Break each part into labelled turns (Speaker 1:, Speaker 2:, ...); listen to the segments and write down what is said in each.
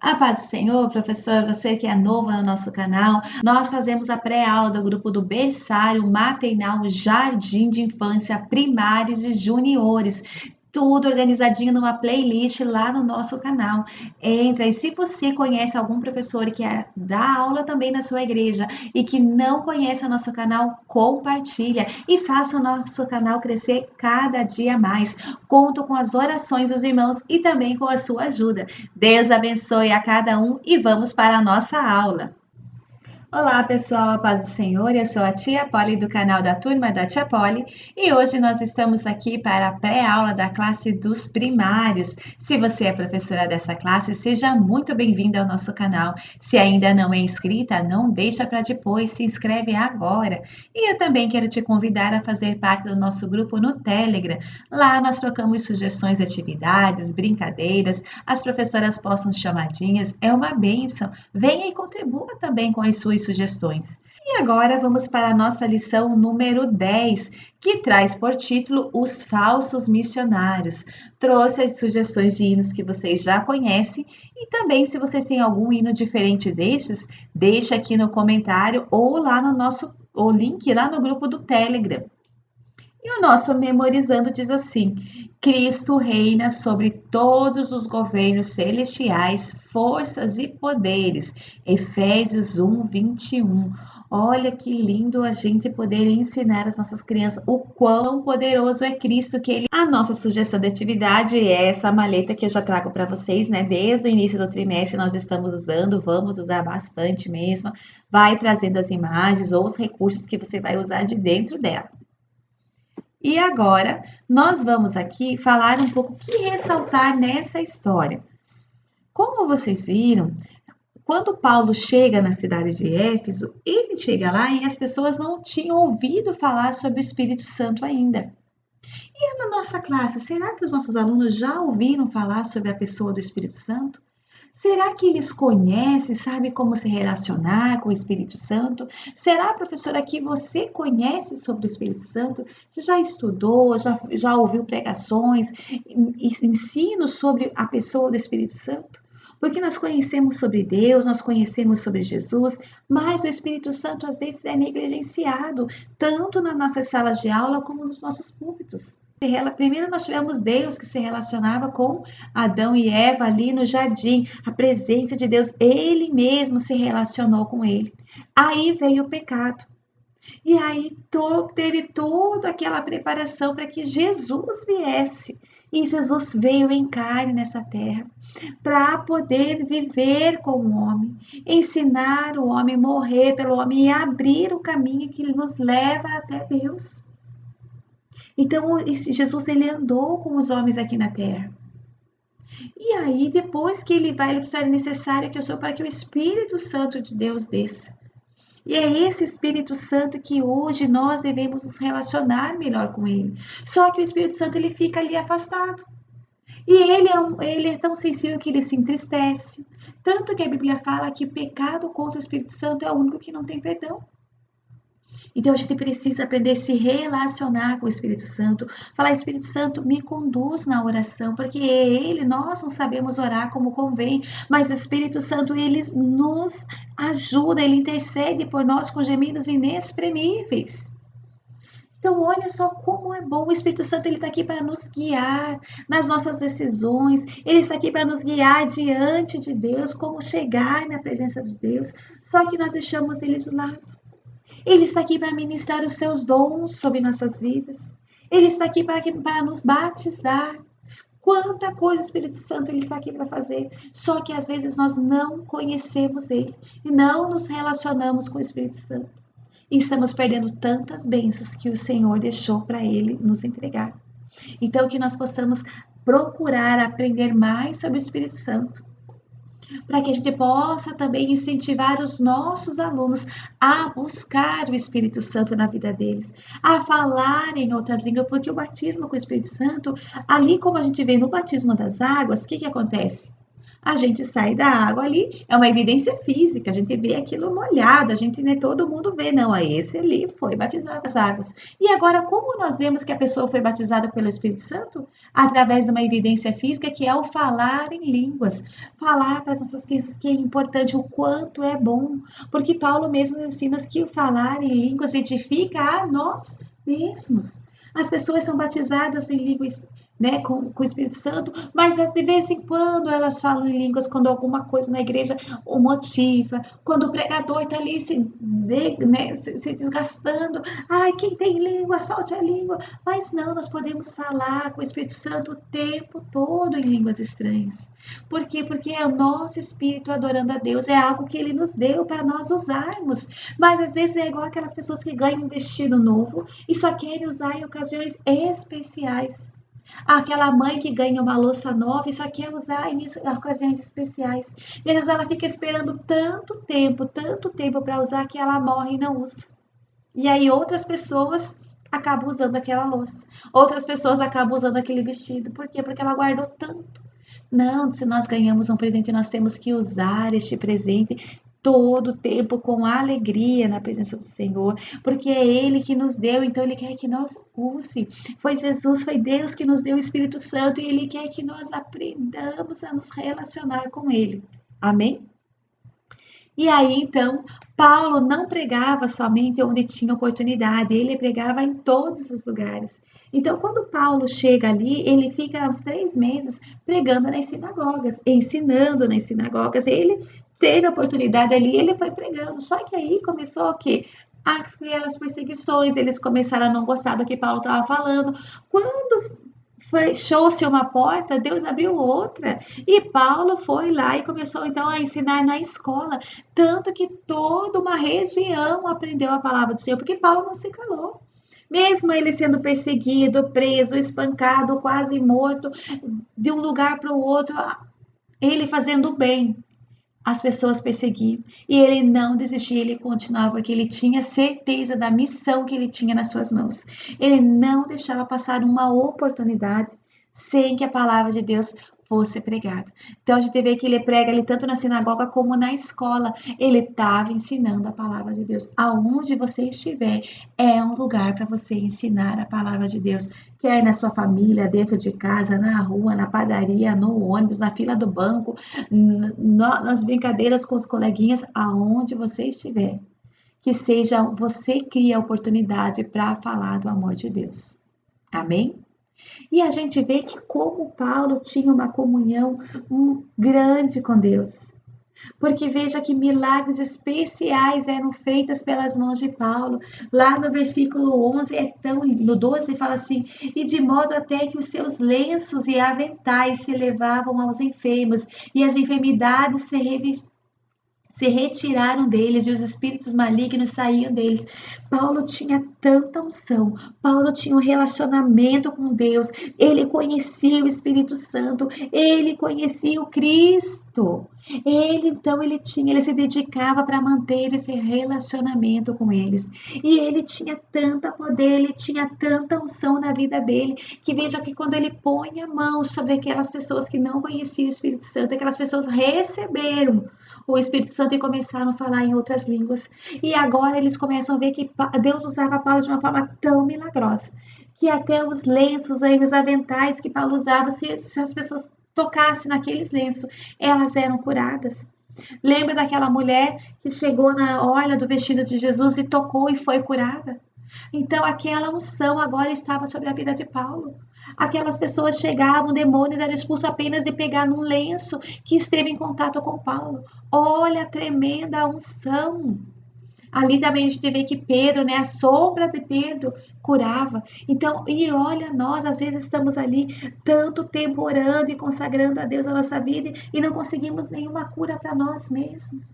Speaker 1: A paz do Senhor, professor, você que é novo no nosso canal, nós fazemos a pré-aula do grupo do berçário, maternal, jardim de infância, primários e juniores. Tudo organizadinho numa playlist lá no nosso canal. Entra e se você conhece algum professor que dá aula também na sua igreja e que não conhece o nosso canal, compartilha e faça o nosso canal crescer cada dia mais. Conto com as orações dos irmãos e também com a sua ajuda. Deus abençoe a cada um e vamos para a nossa aula. Olá pessoal, a paz do Senhor, eu sou a Tia Polly do canal da Turma da Tia Polly e hoje nós estamos aqui para a pré-aula da classe dos primários. Se você é professora dessa classe, seja muito bem-vinda ao nosso canal. Se ainda não é inscrita, não deixa para depois, se inscreve agora. E eu também quero te convidar a fazer parte do nosso grupo no Telegram. Lá nós trocamos sugestões de atividades, brincadeiras, as professoras postam chamadinhas, é uma bênção. Venha e contribua também com as suas sugestões. E agora vamos para a nossa lição número 10, que traz por título Os Falsos Missionários. Trouxe as sugestões de hinos que vocês já conhecem e também se vocês têm algum hino diferente destes, deixa aqui no comentário ou lá no nosso o link lá no grupo do Telegram. E o nosso memorizando diz assim: Cristo reina sobre todos os governos celestiais, forças e poderes. Efésios 1, 21. Olha que lindo a gente poder ensinar às nossas crianças o quão poderoso é Cristo, que ele... A nossa sugestão de atividade é essa maleta que eu já trago para vocês, né? Desde o início do trimestre nós estamos usando, vamos usar bastante mesmo. Vai trazendo as imagens ou os recursos que você vai usar de dentro dela. E agora nós vamos aqui falar um pouco o que ressaltar nessa história. Como vocês viram, quando Paulo chega na cidade de Éfeso, ele chega lá e as pessoas não tinham ouvido falar sobre o Espírito Santo ainda. E na nossa classe, será que os nossos alunos já ouviram falar sobre a pessoa do Espírito Santo? Será que eles conhecem, sabem como se relacionar com o Espírito Santo? Será, professora, que você conhece sobre o Espírito Santo? Você já estudou, já ouviu pregações, ensinos sobre a pessoa do Espírito Santo? Porque nós conhecemos sobre Deus, nós conhecemos sobre Jesus, mas o Espírito Santo às vezes é negligenciado, tanto nas nossas salas de aula como nos nossos púlpitos. Primeiro nós tivemos Deus que se relacionava com Adão e Eva ali no jardim, a presença de Deus, ele mesmo se relacionou com ele. Aí veio o pecado. E aí teve toda aquela preparação para que Jesus viesse. E Jesus veio em carne nessa terra para poder viver com o homem, ensinar o homem, morrer pelo homem e abrir o caminho que nos leva até Deus. Então, Jesus ele andou com os homens aqui na terra. E aí, depois que ele vai, ele é necessário que eu sou para que o Espírito Santo de Deus desça. E é esse Espírito Santo que hoje nós devemos nos relacionar melhor com ele. Só que o Espírito Santo ele fica ali afastado. E ele é tão sensível que ele se entristece. Tanto que a Bíblia fala que o pecado contra o Espírito Santo é o único que não tem perdão. Então a gente precisa aprender a se relacionar com o Espírito Santo, falar: Espírito Santo, me conduz na oração, porque nós não sabemos orar como convém, mas o Espírito Santo, ele nos ajuda, ele intercede por nós com gemidos inexprimíveis. Então, olha só como é bom. O Espírito Santo ele está aqui para nos guiar nas nossas decisões. Ele está aqui para nos guiar diante de Deus, como chegar na presença de Deus. Só que nós deixamos ele de lado. Ele está aqui para ministrar os seus dons sobre nossas vidas. Ele está aqui para nos batizar. Quanta coisa o Espírito Santo ele está aqui para fazer. Só que às vezes nós não conhecemos ele e não nos relacionamos com o Espírito Santo. E estamos perdendo tantas bênçãos que o Senhor deixou para ele nos entregar. Então que nós possamos procurar aprender mais sobre o Espírito Santo, para que a gente possa também incentivar os nossos alunos a buscar o Espírito Santo na vida deles, a falar em outras línguas, porque o batismo com o Espírito Santo, ali como a gente vê no batismo das águas, o que acontece? A gente sai da água ali, é uma evidência física, a gente vê aquilo molhado, a gente, né, todo mundo vê, não, esse ali foi batizado nas águas. E agora, como nós vemos que a pessoa foi batizada pelo Espírito Santo? Através de uma evidência física, que é o falar em línguas. Falar para as nossas crianças que é importante, o quanto é bom, porque Paulo mesmo ensina que o falar em línguas edifica a nós mesmos. As pessoas são batizadas em línguas, né, com o Espírito Santo, mas de vez em quando elas falam em línguas quando alguma coisa na igreja o motiva, quando o pregador está ali se desgastando, ai, quem tem língua, solte a língua, mas não, nós podemos falar com o Espírito Santo o tempo todo em línguas estranhas. Por quê? Porque é o nosso espírito adorando a Deus, é algo que ele nos deu para nós usarmos, mas às vezes é igual aquelas pessoas que ganham um vestido novo e só querem usar em ocasiões especiais. Aquela mãe que ganha uma louça nova e só quer usar em ocasiões especiais. E às vezes ela fica esperando tanto tempo para usar que ela morre e não usa. E aí outras pessoas acabam usando aquela louça. Outras pessoas acabam usando aquele vestido. Por quê? Porque ela guardou tanto. Não, se nós ganhamos um presente, nós temos que usar este presente todo o tempo com alegria na presença do Senhor, porque é Ele que nos deu, então Ele quer que nós use. Foi Jesus, foi Deus que nos deu o Espírito Santo e Ele quer que nós aprendamos a nos relacionar com Ele. Amém? E aí, então, Paulo não pregava somente onde tinha oportunidade, ele pregava em todos os lugares. Então, quando Paulo chega ali, ele fica uns 3 meses pregando nas sinagogas, ensinando nas sinagogas. Ele teve a oportunidade ali, ele foi pregando. Só que aí começou o quê? Aquelas perseguições, eles começaram a não gostar do que Paulo estava falando. Quando fechou-se uma porta, Deus abriu outra. E Paulo foi lá e começou então a ensinar na escola. Tanto que toda uma região aprendeu a palavra do Senhor, porque Paulo não se calou. Mesmo ele sendo perseguido, preso, espancado, quase morto, de um lugar para o outro, ele fazendo o bem, as pessoas perseguiam. E ele não desistia, ele continuava, porque ele tinha certeza da missão que ele tinha nas suas mãos. Ele não deixava passar uma oportunidade sem que a palavra de Deus fosse pregada. Então a gente vê que ele prega ali tanto na sinagoga como na escola. Ele estava ensinando a palavra de Deus. Aonde você estiver, é um lugar para você ensinar a palavra de Deus. Quer na sua família, dentro de casa, na rua, na padaria, no ônibus, na fila do banco, nas brincadeiras com os coleguinhas, aonde você estiver. Que seja você cria a oportunidade para falar do amor de Deus. Amém? E a gente vê que como Paulo tinha uma comunhão grande com Deus. Porque veja que milagres especiais eram feitos pelas mãos de Paulo. Lá no versículo 11, no 12 fala assim: e de modo até que os seus lenços e aventais se levavam aos enfermos, e as enfermidades se retiraram deles e os espíritos malignos saíam deles. Paulo tinha tanta unção, Paulo tinha um relacionamento com Deus, ele conhecia o Espírito Santo, ele conhecia o Cristo. Ele se dedicava para manter esse relacionamento com eles. E ele tinha tanta poder, ele tinha tanta unção na vida dele, que veja que quando ele põe a mão sobre aquelas pessoas que não conheciam o Espírito Santo, aquelas pessoas receberam o Espírito Santo e começaram a falar em outras línguas. E agora eles começam a ver que Deus usava Paulo de uma forma tão milagrosa, que até os lenços, aí, os aventais que Paulo usava, se as pessoas tocassem naqueles lenços, elas eram curadas. Lembra daquela mulher que chegou na orla do vestido de Jesus e tocou e foi curada? Então aquela unção agora estava sobre a vida de Paulo. Aquelas pessoas chegavam, demônios eram expulsos apenas de pegar num lenço que esteve em contato com Paulo. Olha a tremenda unção. Ali também a gente vê que Pedro, né, a sombra de Pedro curava. Então, e olha, nós às vezes estamos ali tanto tempo orando e consagrando a Deus a nossa vida e não conseguimos nenhuma cura para nós mesmos.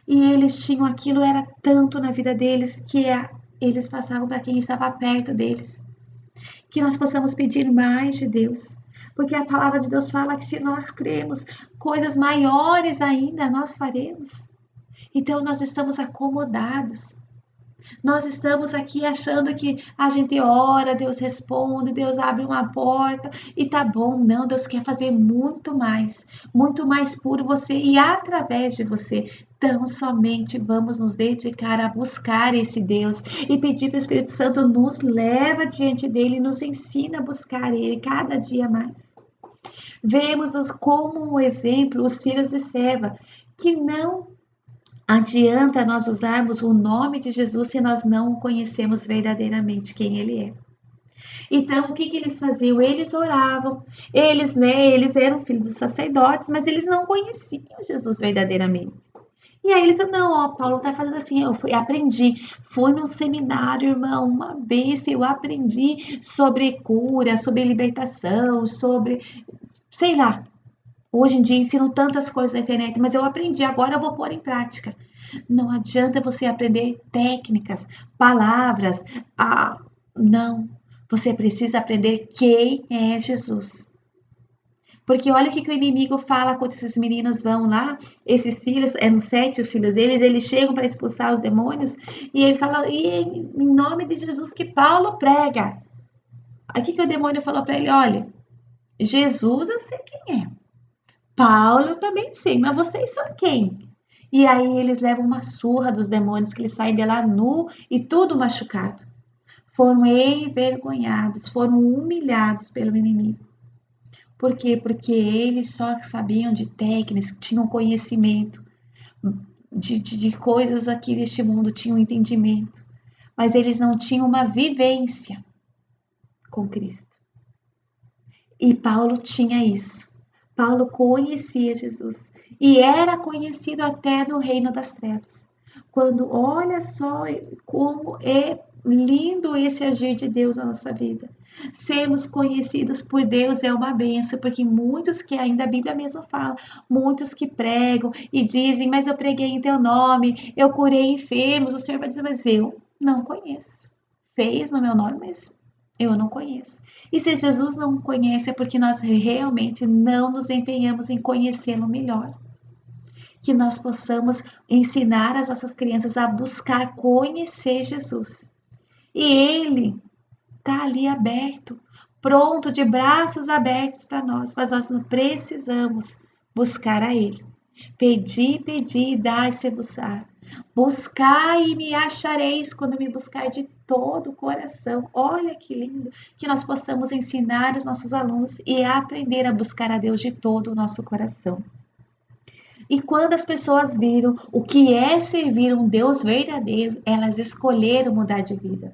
Speaker 1: E eles tinham aquilo, era tanto na vida deles que eles passavam para quem estava perto deles. Que nós possamos pedir mais de Deus, porque a palavra de Deus fala que se nós cremos, coisas maiores ainda nós faremos. Então nós estamos acomodados. Nós estamos aqui achando que a gente ora, Deus responde, Deus abre uma porta e tá bom. Não, Deus quer fazer muito mais por você e através de você. Então, somente vamos nos dedicar a buscar esse Deus e pedir para o Espírito Santo nos leva diante dele, nos ensina a buscar ele cada dia mais. Vemos como um exemplo os filhos de Seva, que não adianta nós usarmos o nome de Jesus se nós não conhecemos verdadeiramente quem ele é. Então, o que eles faziam? Eles oravam, eles eram filhos dos sacerdotes, mas eles não conheciam Jesus verdadeiramente. E aí ele falou, não, ó, Paulo tá fazendo assim, fui num seminário, irmão, uma vez eu aprendi sobre cura, sobre libertação, sobre, sei lá, hoje em dia ensino tantas coisas na internet, mas eu aprendi, agora eu vou pôr em prática. Não adianta você aprender técnicas, palavras. Não. Você precisa aprender quem é Jesus. Porque olha o que o inimigo fala quando esses meninos vão lá, esses filhos, eram 7 os filhos deles, eles chegam para expulsar os demônios, e ele fala, e em nome de Jesus que Paulo prega. Aí o que o demônio falou para ele? Olha, Jesus eu sei quem é. Paulo eu também sei, mas vocês são quem? E aí eles levam uma surra dos demônios, que eles saem de lá nu e tudo machucado. Foram envergonhados, foram humilhados pelo inimigo. Por quê? Porque eles só sabiam de técnicas, tinham conhecimento de coisas aqui deste mundo, tinham entendimento. Mas eles não tinham uma vivência com Cristo. E Paulo tinha isso. Paulo conhecia Jesus e era conhecido até no reino das trevas. Quando olha só como é lindo esse agir de Deus na nossa vida. Sermos conhecidos por Deus é uma benção, porque muitos que ainda a Bíblia mesmo fala, muitos que pregam e dizem, mas eu preguei em teu nome, eu curei enfermos, o Senhor vai dizer, mas eu não conheço. Fez no meu nome, mas eu não conheço. E se Jesus não conhece, é porque nós realmente não nos empenhamos em conhecê-lo melhor. Que nós possamos ensinar as nossas crianças a buscar conhecer Jesus. E Ele está ali aberto, pronto, de braços abertos para nós, mas nós não precisamos buscar a Ele. Pedi, pedi, dai-se-vos-á. Buscai e me achareis quando me buscar de todo o coração. Olha que lindo que nós possamos ensinar os nossos alunos e aprender a buscar a Deus de todo o nosso coração. E quando as pessoas viram o que é servir um Deus verdadeiro, elas escolheram mudar de vida.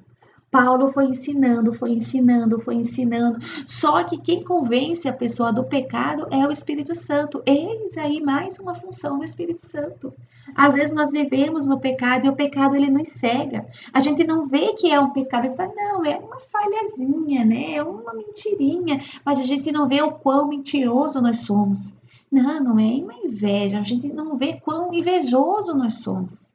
Speaker 1: Paulo foi ensinando, foi ensinando, foi ensinando. Só que quem convence a pessoa do pecado é o Espírito Santo. Eis aí mais uma função do Espírito Santo. Às vezes nós vivemos no pecado e o pecado ele nos cega. A gente não vê que é um pecado, a gente fala, não, é uma falhazinha, né? É uma mentirinha. Mas a gente não vê o quão mentiroso nós somos. Não, não é uma inveja, a gente não vê quão invejoso nós somos.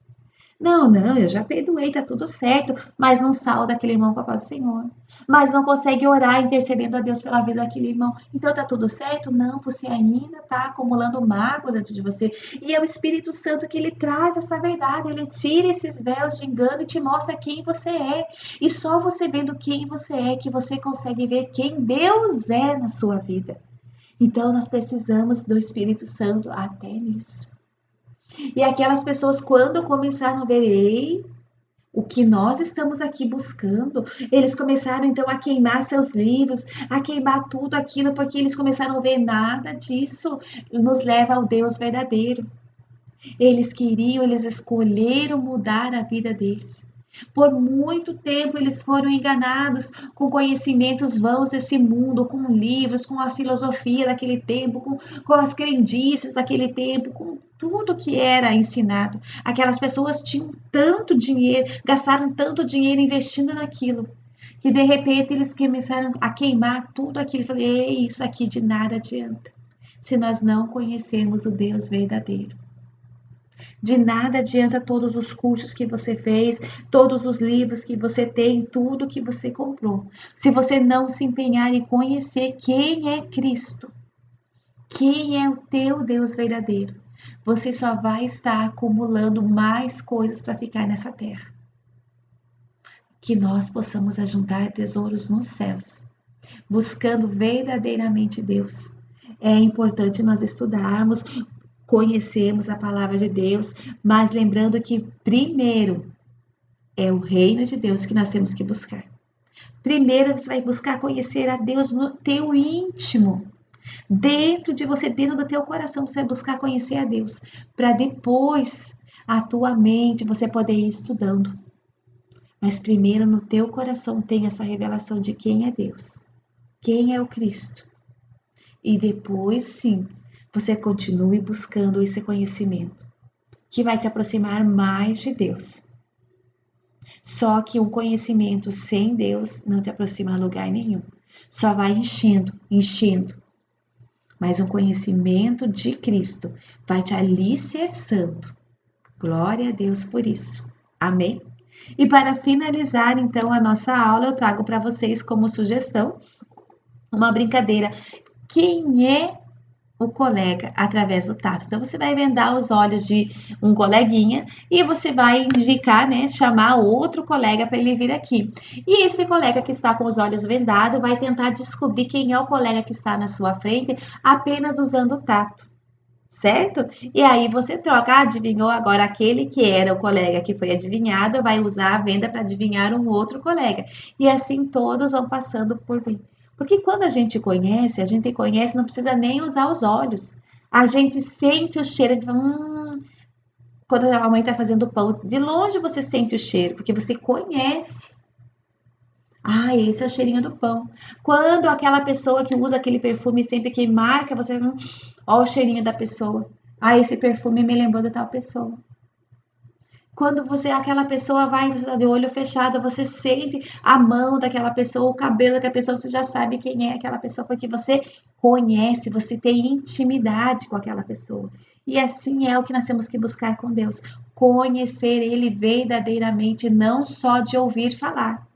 Speaker 1: Não, não, eu já perdoei, tá tudo certo, mas não salva aquele irmão com a paz do Senhor. Mas não consegue orar intercedendo a Deus pela vida daquele irmão. Então tá tudo certo? Não, você ainda tá acumulando mágoas dentro de você. E é o Espírito Santo que ele traz essa verdade, ele tira esses véus de engano e te mostra quem você é. E só você vendo quem você é que você consegue ver quem Deus é na sua vida. Então nós precisamos do Espírito Santo até nisso. E aquelas pessoas, quando começaram a ver, ei, o que nós estamos aqui buscando, eles começaram então a queimar seus livros, a queimar tudo aquilo, porque eles começaram a ver nada disso nos leva ao Deus verdadeiro. Eles escolheram mudar a vida deles. Por muito tempo eles foram enganados com conhecimentos vãos desse mundo, com livros, com a filosofia daquele tempo, com as crendices daquele tempo, com tudo que era ensinado. Aquelas pessoas tinham tanto dinheiro, gastaram tanto dinheiro investindo naquilo, que de repente eles começaram a queimar tudo aquilo. Eu falei, ei, isso aqui de nada adianta, se nós não conhecermos o Deus verdadeiro. De nada adianta todos os cursos que você fez, todos os livros que você tem, tudo que você comprou. Se você não se empenhar em conhecer quem é Cristo, quem é o teu Deus verdadeiro, você só vai estar acumulando mais coisas para ficar nessa terra. que nós possamos ajuntar tesouros nos céus, buscando verdadeiramente Deus. É importante nós estudarmos, conhecermos a palavra de Deus, mas lembrando que primeiro é o reino de Deus que nós temos que buscar. Primeiro você vai buscar conhecer a Deus no teu íntimo. Dentro de você, dentro do teu coração, você vai buscar conhecer a Deus, para depois a tua mente você poder ir estudando. Mas primeiro no teu coração tem essa revelação de quem é Deus, quem é o Cristo. E depois sim, você continue buscando esse conhecimento, que vai te aproximar mais de Deus. Só que um conhecimento sem Deus não te aproxima a lugar nenhum. Só vai enchendo, enchendo. Mas um conhecimento de Cristo vai te alicerçando. Glória a Deus por isso. Amém? E para finalizar, então, a nossa aula, eu trago para vocês como sugestão uma brincadeira. Quem é o colega através do tato? Então, você vai vendar os olhos de um coleguinha e você vai indicar, né, chamar outro colega para ele vir aqui. E esse colega que está com os olhos vendados vai tentar descobrir quem é o colega que está na sua frente apenas usando o tato. Certo? E aí você troca, adivinhou agora aquele que era o colega que foi adivinhado, vai usar a venda para adivinhar um outro colega. E assim todos vão passando por mim. Porque quando a gente conhece, não precisa nem usar os olhos. A gente sente o cheiro, a gente fala, quando a mãe está fazendo pão, de longe você sente o cheiro, porque você conhece. Ah, esse é o cheirinho do pão. Quando aquela pessoa que usa aquele perfume sempre que marca, você ó o cheirinho da pessoa. Ah, esse perfume me lembrou de tal pessoa. Quando aquela pessoa vai, você tá de olho fechado, você sente a mão daquela pessoa, o cabelo daquela pessoa, você já sabe quem é aquela pessoa, porque você conhece, você tem intimidade com aquela pessoa. E assim é o que nós temos que buscar com Deus, conhecer Ele verdadeiramente, não só de ouvir falar,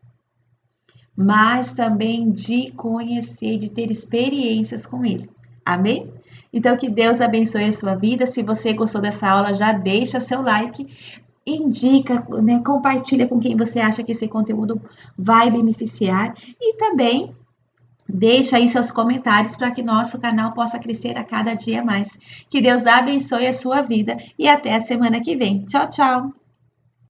Speaker 1: mas também de conhecer, de ter experiências com Ele. Amém? Então, que Deus abençoe a sua vida. Se você gostou dessa aula, já deixa seu like, indica, né, compartilha com quem você acha que esse conteúdo vai beneficiar e também deixa aí seus comentários para que nosso canal possa crescer a cada dia mais. Que Deus abençoe a sua vida e até a semana que vem. Tchau, tchau!